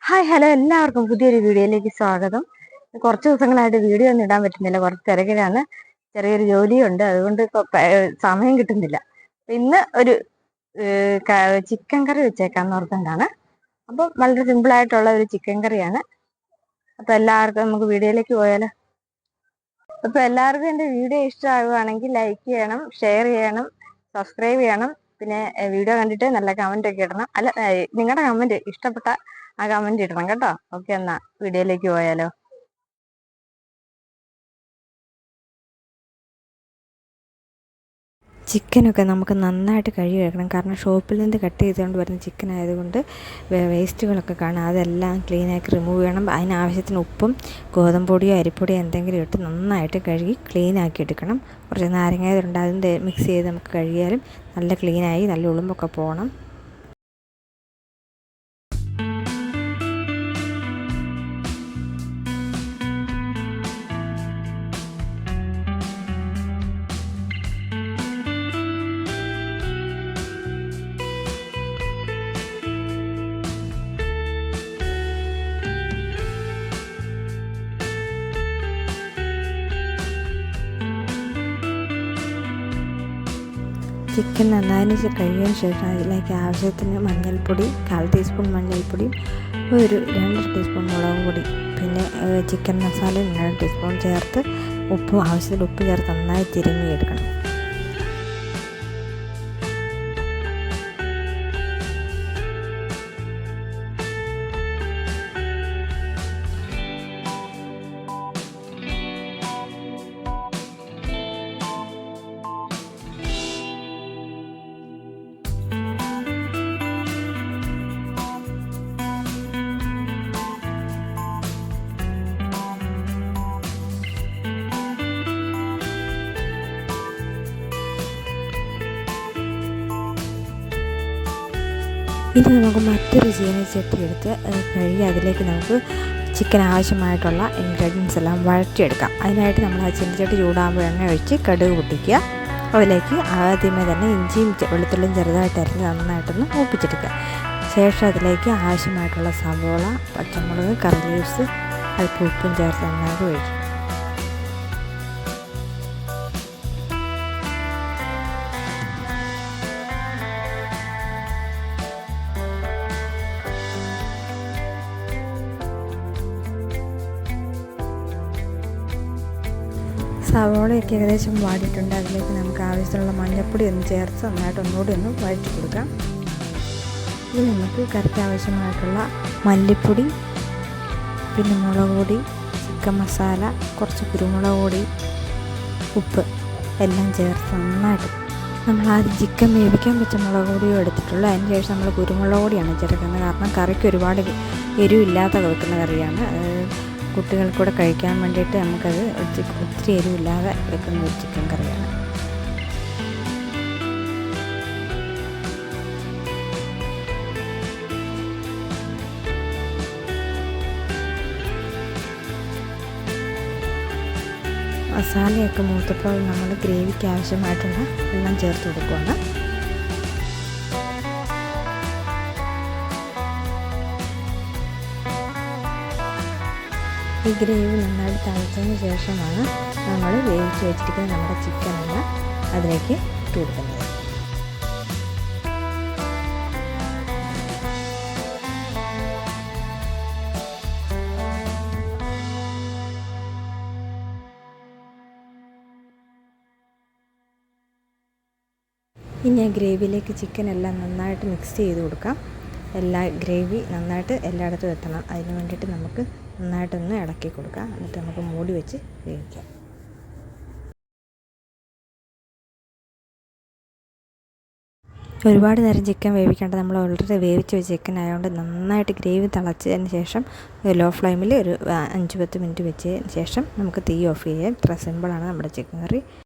Hi hello എല്ലാവർക്കും പുതിയൊരു വീഡിയോയിലേക്ക് സ്വാഗതം. കുറച്ച് ദിവസങ്ങളായിട്ട് വീഡിയോ ഒന്നും ഇടാൻ പറ്റുന്നില്ല, കുറച്ച് തിരക്കിലാണ്. ചെറിയൊരു ജോലിയുണ്ട്, അതുകൊണ്ട് ഇപ്പോൾ സമയം കിട്ടുന്നില്ല. ഇന്ന് ഒരു ചിക്കൻ കറി വെച്ചേക്കാന്ന് ഓർത്തുകൊണ്ടാണ്. അപ്പം വളരെ സിമ്പിൾ ആയിട്ടുള്ള ഒരു ചിക്കൻ കറിയാണ്. അപ്പം എല്ലാവർക്കും നമുക്ക് വീഡിയോയിലേക്ക് പോയാലോ. അപ്പം എല്ലാവർക്കും എൻ്റെ വീഡിയോ ഇഷ്ടമാകുകയാണെങ്കിൽ ലൈക്ക് ചെയ്യണം, ഷെയർ ചെയ്യണം, സബ്സ്ക്രൈബ് ചെയ്യണം. പിന്നെ വീഡിയോ കണ്ടിട്ട് നല്ല കമന്റ് ഒക്കെ ഇടണം. അല്ല, നിങ്ങളുടെ കമന്റ് ഇഷ്ടപ്പെട്ട ആ കമന്റ് ഇടണം കേട്ടോ. ഓക്കെ, എന്നാ വീഡിയോയിലേക്ക് പോയാലോ. ചിക്കനൊക്കെ നമുക്ക് നന്നായിട്ട് കഴുകി വെക്കണം. കാരണം ഷോപ്പിൽ നിന്ന് കട്ട് ചെയ്തുകൊണ്ട് വരുന്ന ചിക്കൻ ആയതുകൊണ്ട് വേസ്റ്റുകളൊക്കെ കാണാം. അതെല്ലാം ക്ലീനാക്കി റിമൂവ് ചെയ്യണം. അതിനാവശ്യത്തിന് ഉപ്പും ഗോതമ്പ് പൊടിയോ അരിപ്പൊടിയോ എന്തെങ്കിലും ഇട്ട് നന്നായിട്ട് കഴുകി ക്ലീനാക്കി എടുക്കണം. കുറച്ച് നാരങ്ങ അതിൻ്റെ മിക്സ് ചെയ്ത് നമുക്ക് കഴുകിയാലും നല്ല ക്ലീനായി നല്ല ഉളുമ്പൊക്കെ പോകണം. ചിക്കൻ നന്നായതിന് കഴിയാൻ ശേഷം അതിലേക്ക് ആവശ്യത്തിന് മഞ്ഞൾപ്പൊടി, 1/4 ടീസ്പൂൺ മഞ്ഞൾപ്പൊടി, ഒരു 2 ടീസ്പൂൺ മുളക് പൊടി, പിന്നെ ചിക്കൻ മസാല 2 ടീസ്പൂൺ ചേർത്ത് ആവശ്യത്തിന് ഉപ്പ് ചേർത്ത് നന്നായി തിരുമ്മിയെടുക്കണം. ഇനി നമുക്ക് മറ്റൊരു ചീനച്ചട്ടി എടുത്ത് കഴുകി അതിലേക്ക് നമുക്ക് ചിക്കൻ ആവശ്യമായിട്ടുള്ള ഇൻഗ്രീഡിയൻസ് എല്ലാം വഴറ്റിയെടുക്കാം. അതിനായിട്ട് നമ്മൾ ആ ചീനച്ചട്ടി ചൂടാകുമ്പോൾ എണ്ണ ഒഴിച്ച് കടുക് പൊട്ടിക്കുക. അതിലേക്ക് ആദ്യമേ തന്നെ ഇഞ്ചിയും വെളുത്തുള്ളിയും ചെറുതായിട്ട് അരിഞ്ഞ് നന്നായിട്ടൊന്ന് മൂപ്പിച്ചെടുക്കുക. ശേഷം അതിലേക്ക് ആവശ്യമായിട്ടുള്ള സവോള, പച്ചമുളക്, കറി ലീവ്സ്, അല്പം ഉപ്പും ചേർത്ത് നന്നായിട്ട് ഒഴിക്കും. സവോളയൊക്കെ ഏകദേശം വാടിയിട്ടുണ്ട്. അതിലേക്ക് നമുക്ക് ആവശ്യമുള്ള മഞ്ഞൾപ്പൊടി ഒന്ന് ചേർത്ത് നന്നായിട്ട് ഒന്നുകൂടി ഒന്ന് വഴറ്റി കൊടുക്കാം. ഇതിൽ നമുക്ക് കറിക്ക് ആവശ്യമായിട്ടുള്ള മല്ലിപ്പൊടി, പിന്നെ മുളക് പൊടി, ചിക്കൻ മസാല, കുറച്ച് കുരുമുളക് പൊടി, ഉപ്പ് എല്ലാം ചേർത്ത് നന്നായിട്ട് നമ്മൾ ആദ്യം ചിക്കൻ വേവിക്കാൻ വെച്ച മുളക് പൊടിയോ എടുത്തിട്ടുള്ളൂ. അതിന് ശേഷം നമ്മൾ കുരുമുളക് പൊടിയാണ് ചേർക്കുന്നത്. കാരണം കറിക്ക് ഒരുപാട് എരിവില്ലാത്ത വെക്കുന്ന കറിയാണ്. കുട്ടികൾക്കൂടെ കഴിക്കാൻ വേണ്ടിയിട്ട് നമുക്കത് ഒത്തിരി എരിവില്ലാതെ വെക്കുന്ന ഒരു ചിക്കൻ കറിയാണ്. മസാലയൊക്കെ മൂത്തപ്പോൾ നമ്മൾ ഗ്രേവിക്ക് ആവശ്യമായിട്ടുള്ള വെള്ളം ചേർത്ത് കൊടുക്കുകയാണ്. ഈ ഗ്രേവി നന്നായിട്ട് തളിച്ചതിന് ശേഷമാണ് നമ്മൾ വേവിച്ച് വെച്ചിരിക്കുന്ന നമ്മുടെ ചിക്കനെല്ലാം അതിലേക്ക് ഇട്ട് കൊടുക്കുന്നത്. ഇനി ആ ഗ്രേവിയിലേക്ക് ചിക്കൻ എല്ലാം നന്നായിട്ട് മിക്സ് ചെയ്ത് കൊടുക്കാം. ഗ്രേവി നന്നായിട്ട് എല്ലായിടത്തും എത്തണം. അതിന് വേണ്ടിയിട്ട് നമുക്ക് നന്നായിട്ടൊന്ന് ഇളക്കി കൊടുക്കാം. എന്നിട്ട് നമുക്ക് മൂടി വെച്ച് വേവിക്കാം. ഒരുപാട് നേരം ചിക്കൻ വേവിക്കേണ്ട, നമ്മൾ ഓൾറെഡി വേവിച്ച് വെച്ച ചിക്കൻ ആയതുകൊണ്ട് നന്നായിട്ട് ഗ്രേവി തിളച്ചതിന് ശേഷം ലോ ഫ്ലെയിമിൽ ഒരു 5-10 മിനിറ്റ് വെച്ചതിന് ശേഷം നമുക്ക് തീ ഓഫ് ചെയ്യാം. ഇത്ര സിമ്പിളാണ് നമ്മുടെ ചിക്കൻ കറി.